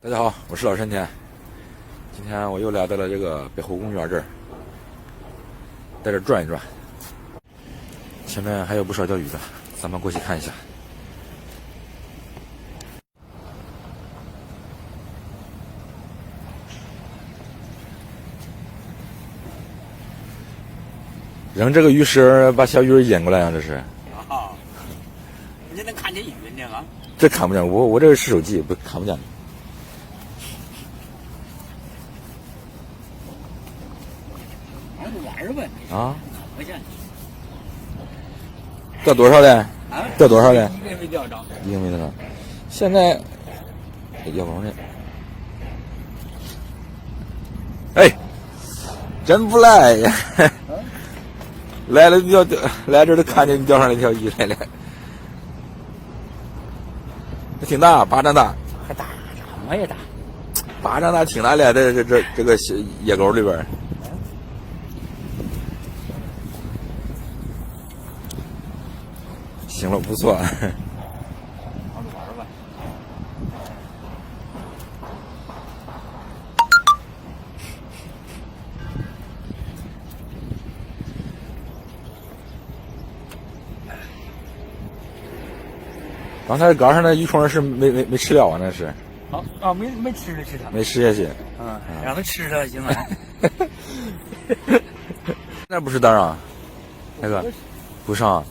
大家好，我是老山田。今天我又来到了这个北湖公园这儿，在这儿转一转。前面还有不少钓鱼的，咱们过去看一下。扔这个鱼食把小鱼儿引过来啊，这是。啊，你能看见鱼呢啊？这看不见，我这个是手机，不看不见。玩就玩呗。啊？看不见。钓多少嘞？啊？钓多少嘞？一个没钓着。一个没钓着。现在要不呢？哎，真不赖呀！来了钓，来这儿都看见你钓上来一条鱼来了，那挺大，巴掌大，还大，什么也大，巴掌大挺大的，这个野沟里边。行了，不错。玩就玩吧。刚才杆上的鱼虫是没吃了啊？那是。哦，没吃它。没吃下去。嗯，让它吃了行了。那不是当啊？那个不上。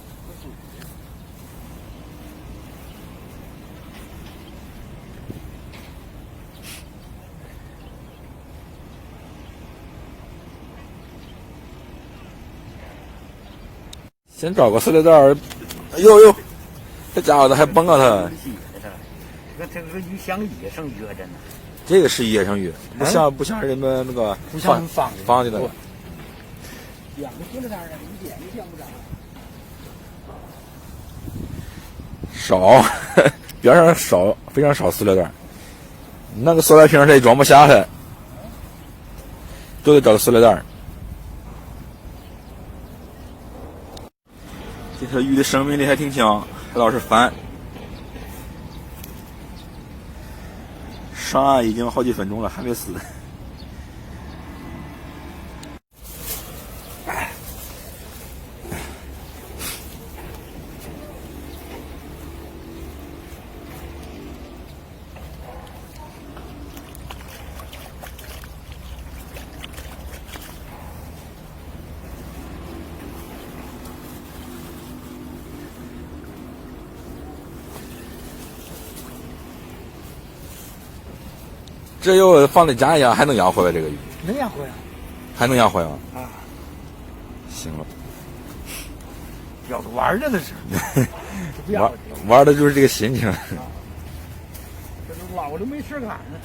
先找个塑料袋儿，哎呦，这家伙子还崩啊他！这个鱼像野生鱼啊，真的。这个是野生鱼，不像人们那个不像放的那个。两个塑料袋儿一点都见不着。少，边上少，非常少塑料袋。那个塑料瓶它也装不下它，都得找个塑料袋。这条鱼的生命力还挺强，还老是翻。上岸已经好几分钟了，还没死。这又放在家养，还能养活了这个鱼？能养活呀？还能养活呀？啊，行了，要着玩的那是。玩的就是这个心情。这都捞着没事干呢。